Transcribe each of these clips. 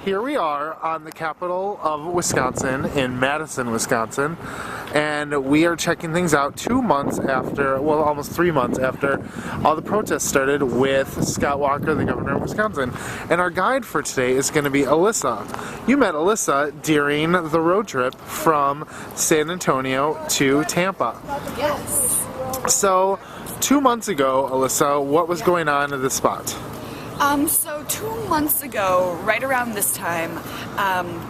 Here we are on the capital of Wisconsin, in Madison, Wisconsin, and we are checking things out 2 months after, well, almost 3 months after all the protests started with Scott Walker, the governor of Wisconsin. And our guide for today is going to be Alyssa. You met Alyssa during the road trip from San Antonio to Tampa. Yes. So, 2 months ago, Alyssa, what was going on at this spot? So 2 months ago, right around this time,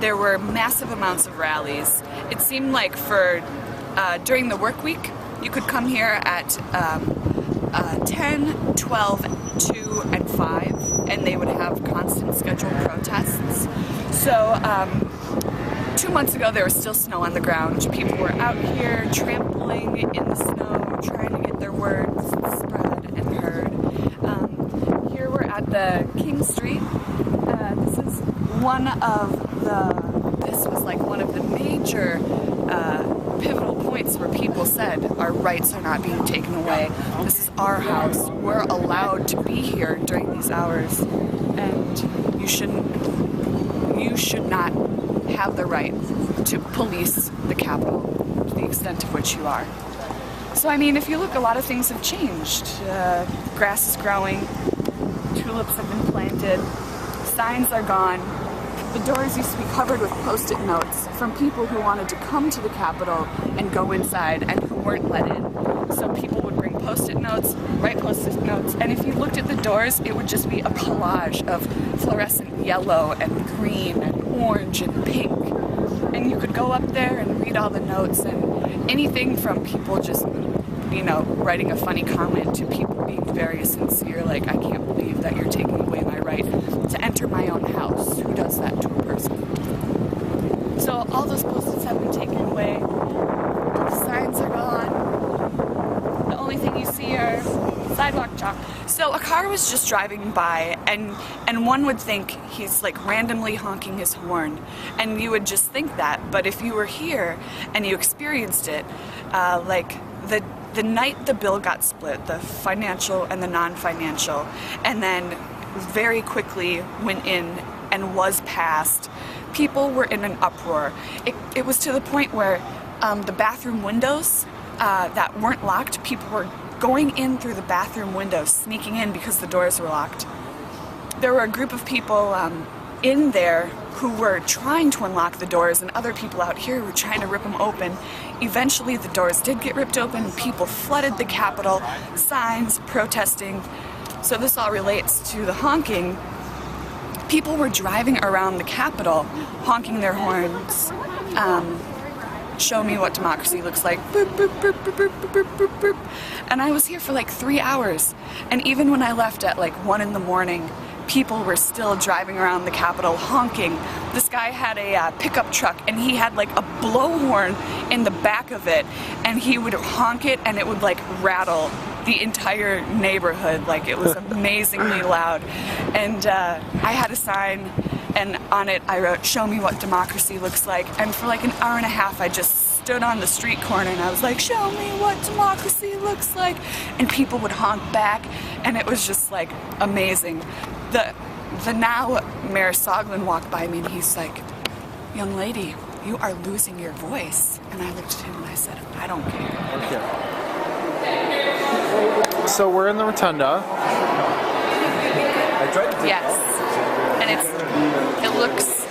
there were massive amounts of rallies. It seemed like during the work week, you could come here at 10, 12, 2, and 5, and they would have constant scheduled protests. So 2 months ago, there was still snow on the ground. People were out here trampling in the snow, trying to get their words spread and heard. Here we're at the King Street. This is one of the major pivotal points where people said our rights are not being taken away. This is our house. We're allowed to be here during these hours, and you should not have the right to police the Capitol to the extent of which you are. So I mean, if you look, a lot of things have changed. Grass is growing. Tulips have been planted, signs are gone. The doors used to be covered with post-it notes from people who wanted to come to the Capitol and go inside and who weren't let in. So people would bring post-it notes, write post-it notes, and if you looked at the doors, it would just be a collage of fluorescent yellow and green and orange and pink. And you could go up there and read all the notes, and anything from people just, writing a funny comment to people being very sincere, like, I can't believe that you're taking away my right to enter my own house. Who does that to a person? So all those post-its have been taken away. The signs are gone. The only thing you see are sidewalk chalk. So a car was just driving by, and one would think he's like randomly honking his horn, and you would just think that. But if you were here and you experienced it, the night the bill got split, the financial and the non-financial, and then very quickly went in and was passed, people were in an uproar. It was to the point where the bathroom windows that weren't locked, people were going in through the bathroom windows, sneaking in because the doors were locked. There were a group of people in there who were trying to unlock the doors, and other people out here were trying to rip them open. Eventually the doors did get ripped open, people flooded the Capitol, signs, protesting. So this all relates to the honking. People were driving around the Capitol, honking their horns. Show me what democracy looks like. Boop, boop, boop, boop, boop, boop, boop, boop. And I was here for like 3 hours. And even when I left at like 1 in the morning, people were still driving around the Capitol honking. This guy had a pickup truck, and he had like a blowhorn in the back of it, and he would honk it and it would like rattle the entire neighborhood. Like, it was amazingly loud. And I had a sign, and on it I wrote, "Show me what democracy looks like." And for like an hour and a half I just stood on the street corner and I was like, "Show me what democracy looks like." And people would honk back, and it was just like amazing. The now Mayor Soglin walked by me and he's like, "Young lady, you are losing your voice." And I looked at him and I said, "I don't care." Okay. So we're in the rotunda. Yes. And it looks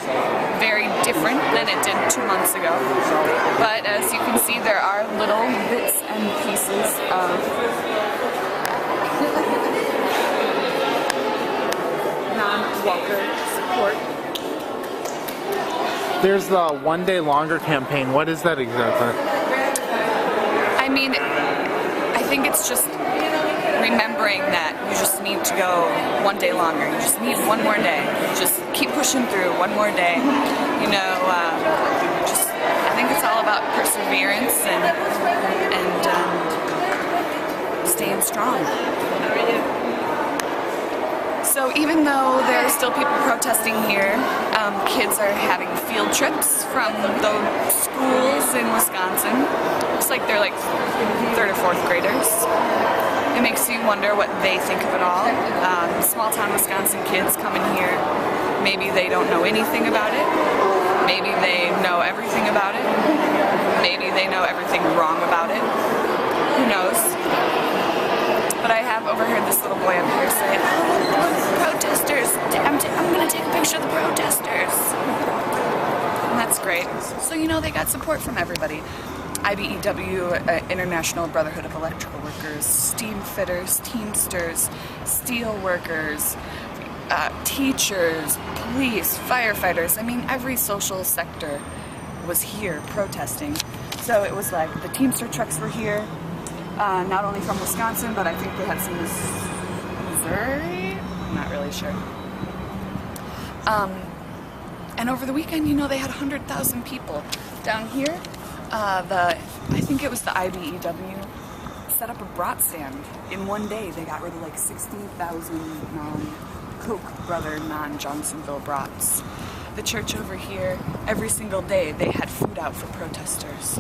very different than it did 2 months ago. But as you can see, there are little bits and pieces of non-Walker support. There's the One Day Longer campaign. What is that exactly? I mean, I think it's just remembering that you just need to go 1 day longer. You just need one more day. Just keep pushing through one more day. I think it's all about perseverance and staying strong. So even though there are still people protesting here, kids are having field trips from the schools in Wisconsin. Looks like they're like 3rd or 4th graders. It makes you wonder what they think of it all. Small town Wisconsin kids coming here, maybe they don't know anything about it. Maybe they know everything about it. Maybe they know everything wrong about it. Who knows? But I have overheard this little boy up here say, "Oh, protesters! I'm going to take a picture of the protesters." And that's great. So they got support from everybody. IBEW, International Brotherhood of Electrical Workers, steam fitters, teamsters, steel workers, teachers, police, firefighters. I mean, every social sector was here protesting. So it was like the Teamster trucks were here, not only from Wisconsin, but I think they had some Missouri? I'm not really sure. And over the weekend, they had 100,000 people. Down here, I think it was the IBEW set up a brat stand. In one day, they got rid of like 60,000 Koch brother non-Johnsonville brats. The church over here, every single day, they had food out for protesters.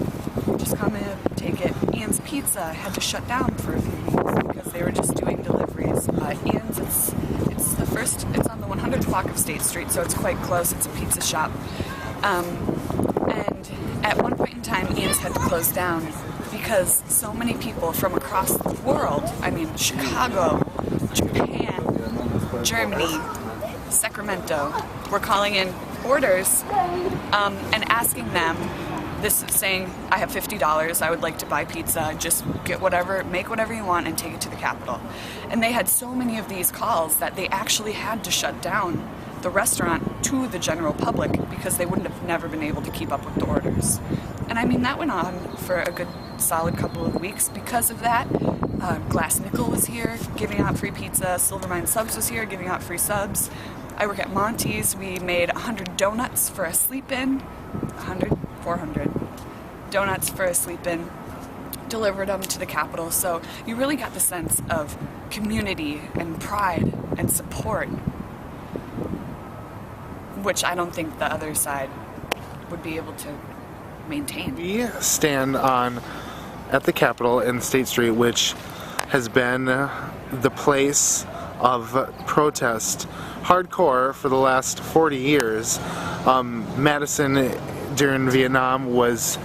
Just come in, take it. Ian's Pizza had to shut down for a few weeks because they were just doing deliveries. Ian's, it's on the 100th block of State Street, so it's quite close. It's a pizza shop. And at one point in time, Ian's had to close down because so many people from across the world, I mean, Chicago, Japan, Germany, Sacramento, were calling in orders and asking them, saying, "I have $50, I would like to buy pizza, just make whatever you want and take it to the Capitol." And they had so many of these calls that they actually had to shut down the restaurant to the general public because they wouldn't have never been able to keep up with the orders. And I mean, that went on for a good solid couple of weeks because of that. Glass Nickel was here giving out free pizza. Silvermine Subs was here giving out free subs. I work at Monty's. We made 100 donuts for a sleep-in. 400 donuts for a sleep-in. Delivered them to the Capitol. So you really got the sense of community and pride and support, which I don't think the other side would be able to maintain. We stand at the Capitol in State Street, which has been the place of protest hardcore for the last 40 years. Madison during Vietnam was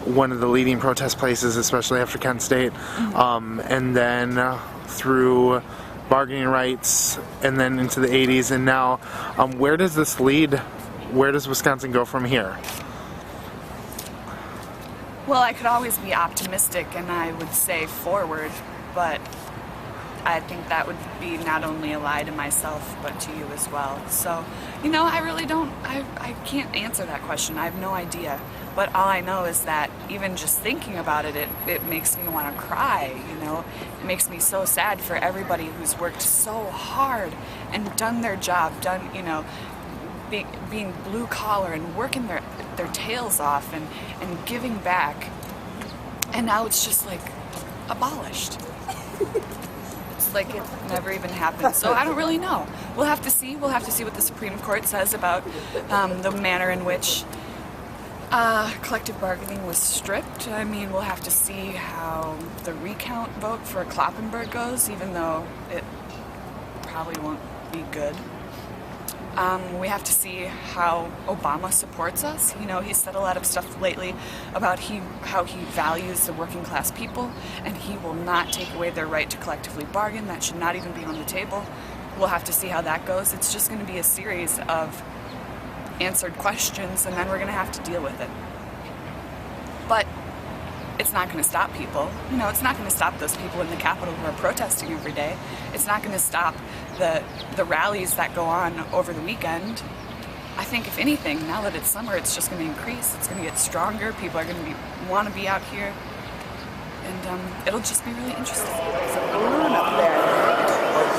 one of the leading protest places, especially after Kent State, and then through bargaining rights, and then into the 80s, and now where does this lead? Where does Wisconsin go from here? Well, I could always be optimistic and I would say forward, but I think that would be not only a lie to myself, but to you as well. So, I really I can't answer that question. I have no idea. But all I know is that even just thinking about it, it makes me want to cry, It makes me so sad for everybody who's worked so hard and done their job, being blue collar and working their tails off and giving back. And now it's just like abolished. It's like it never even happened. So I don't really know. We'll have to see. We'll have to see what the Supreme Court says about the manner in which collective bargaining was stripped. I mean, we'll have to see how the recount vote for Kloppenberg goes, even though it probably won't be good. We have to see how Obama supports us. He's said a lot of stuff lately about how he values the working class people, and he will not take away their right to collectively bargain. That should not even be on the table. We'll have to see how that goes. It's just going to be a series of answered questions, and then we're going to have to deal with it. But it's not going to stop people. It's not going to stop those people in the Capitol who are protesting every day. It's not going to stop the rallies that go on over the weekend. I think if anything, now that it's summer, it's just going to increase. It's going to get stronger. People are going to want to be out here. And it'll just be really interesting. There's a balloon up there.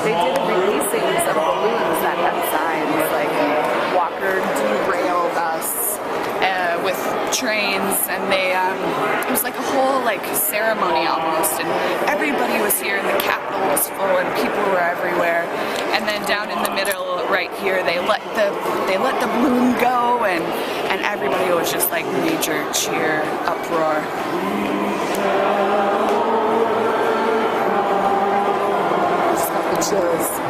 They did releasings of balloons that had signs like Walker derailed us with trains, and it was like a whole ceremony almost, and everybody was here, and the Capitol was full, and people were everywhere. And then down in the middle, right here, they let the balloon go, and everybody was just like major cheer, uproar. chills.